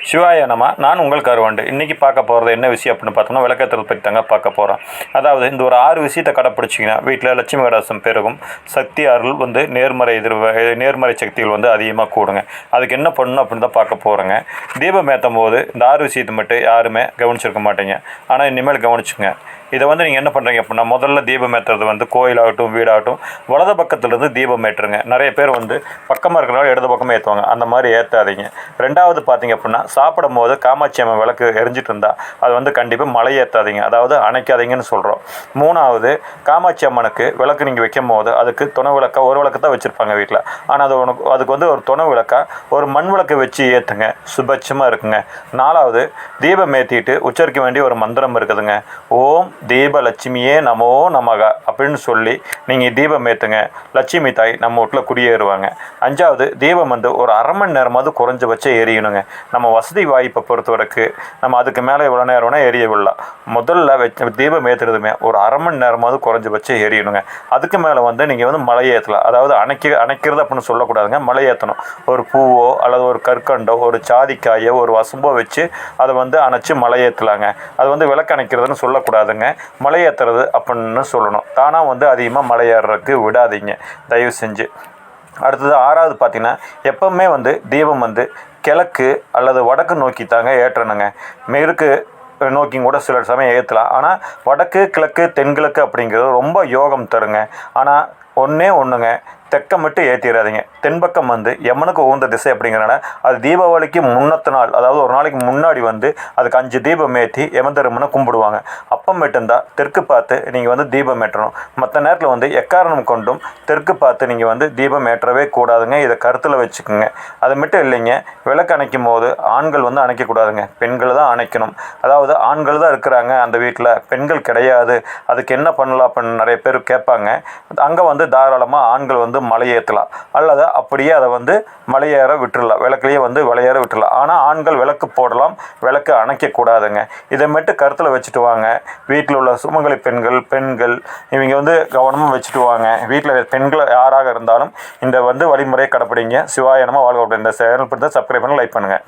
சிவாய நம. நான் உங்கள் கருவண்டு. இன்றைக்கி பார்க்க போகிறது என்ன விஷயம் அப்படின்னு பார்த்தோம்னா, விளக்கேற்றுறது பற்றி தாங்க பார்க்க போகிறோம். அதாவது இந்த ஒரு 6 விஷயத்தை கடைப்பிடிச்சிங்கன்னா வீட்டில் லட்சுமி கடாசம் பெருகும், சக்தி அருள் நேர்மறை சக்திகள் அதிகமாக கூடுங்க. அதுக்கு என்ன பண்ணணும் அப்படின்னு தான் பார்க்க போகிறேங்க. தீபம் ஏற்றும் போது இந்த 6 விஷயத்தை மட்டும் யாருமே கவனிச்சிருக்க மாட்டீங்க. ஆனால் இனிமேல் கவனிச்சுங்க. இதை நீங்கள் என்ன பண்ணுறீங்க அப்படின்னா, முதல்ல தீபம் ஏற்றுறது கோயிலாகட்டும் வீடாகட்டும் வலது பக்கத்துலேருந்து தீபம் ஏற்றுங்க. நிறைய பேர் பக்கமாக இருக்கிறனால இடது பக்கமாக ஏற்றுவாங்க. அந்த மாதிரி ஏற்றாதீங்க. ரெண்டாவது பார்த்தீங்க அப்படின்னா, சாப்பிடும் போது காமாட்சி அம்மன் விளக்கு எரிஞ்சிட்டு இருந்தால் அது கண்டிப்பாக மலை ஏற்றாதீங்க, அதாவது அணைக்காதீங்கன்னு சொல்கிறோம். மூணாவது, காமாட்சி அம்மனுக்கு விளக்கு நீங்கள் வைக்கும் போது அதுக்கு துணை விளக்கா ஒரு விளக்கு தான் வச்சுருப்பாங்க வீட்டில். ஆனால் அதுக்கு ஒரு துணை விளக்கா ஒரு மண் விளக்கு வச்சு ஏற்றுங்க, சுபட்சமாக இருக்குங்க. நாலாவது, தீபம் ஏற்றிட்டு உச்சரிக்க வேண்டிய ஒரு மந்திரம் இருக்குதுங்க. ஓம் தீப லட்சுமியே நமோ நமக அப்படின்னு சொல்லி நீங்கள் தீபம் ஏற்றுங்க. லட்சுமி தாய் நம்ம வீட்டில் குடியேறுவாங்க. அஞ்சாவது, தீபம் ஒரு அரை மணி நேரமாவது குறைஞ்சபட்சம் எரியணுங்க. நம்ம வசதி வாய்ப்பை பொறுத்தவரைக்கு நம்ம அதுக்கு மேலே இவ்வளோ நேரம் வேணால் எரிய விடலாம். முதல்ல தீபம் ஏற்றுறதுமே ஒரு அரை மணி நேரமாவது குறைஞ்சபட்சம் எரியணுங்க. அதுக்கு மேலே நீங்கள் மலை ஏற்றலாம். அதாவது அணைக்கிறது அப்படின்னு சொல்லக்கூடாதுங்க, மலை ஏற்றணும். ஒரு பூவோ அல்லது ஒரு கற்கண்டோ ஒரு சாதிக்காயோ ஒரு வசம்போ வச்சு அதை அணைச்சி மலை ஏற்றலாங்க. அது விளக்கு அணைக்கிறதுன்னு சொல்லக்கூடாதுங்க, மலை ஏற்றுறது அப்படின்னு சொல்லணும். தானாக அதிகமாக மலை ஏறுறதுக்கு விடாதீங்க தயவு செஞ்சு. அடுத்தது 6வது பார்த்தீங்கன்னா, எப்பவுமே தீபம் கிழக்கு அல்லது வடக்கு நோக்கி தாங்க ஏற்றணுங்க. மேற்கு நோக்கி கூட சில சமயம் ஏற்றலாம். ஆனால் வடக்கு கிழக்கு தென்கிழக்கு அப்படிங்கிறது ரொம்ப யோகம் தருங்க. ஆனால் ஒன்றுங்க, தெற்க மட்டும் ஏற்றிடாதீங்க. தென்பக்கம் யமனுக்கு உகந்த திசை அப்படிங்கிறனால அது தீபாவளிக்கு முன்னத்த நாள், அதாவது ஒரு நாளைக்கு முன்னாடி அதுக்கு 5 தீபம் ஏற்றி யமதர்மனை கும்பிடுவாங்க. அப்பமேட்டு இருந்தால் தெற்கு பார்த்து நீங்கள் தீபம் ஏற்றணும். மற்ற நேரத்தில் எக்காரணம் கொண்டும் தெற்கு பார்த்து நீங்கள் தீபம் ஏற்றவே கூடாதுங்க. இதை கருத்தில் வச்சுக்கோங்க. அது மட்டும் இல்லைங்க, விளக்கு அணைக்கும் போது ஆண்கள் அணைக்கக்கூடாதுங்க, பெண்கள் தான் அணைக்கணும். அதாவது ஆண்கள் தான் இருக்கிறாங்க அந்த வீட்டில், பெண்கள் கிடையாது, அதுக்கு என்ன பண்ணலாம் அப்படின்னு நிறைய பேர் கேட்பாங்க. அங்கே தாராளமாக ஆண்கள் மலை ஏற்றலாம், அல்லது அப்படியே அதை மலையேற விட்டுடலாம், விளக்குலேயே விளையேற விட்டுடலாம். ஆனால் ஆண்கள் விளக்கு போடலாம், விளக்கு அணைக்கக்கூடாதுங்க. இதை மட்டும் கருத்தில் வச்சுட்டு வாங்க. வீட்டில் உள்ள சுமங்கலி பெண்கள் இவங்க கவனமாக வச்சுட்டு வாங்க. வீட்டில் பெண்கள் யாராக இருந்தாலும் இந்த வழிமுறையை கடைப்பிடிங்க. சிவாய நம. வாழ்க. இந்த சேனல் பிடித்த சப்ஸ்கிரைப் பண்ணி லைக் பண்ணுங்கள்.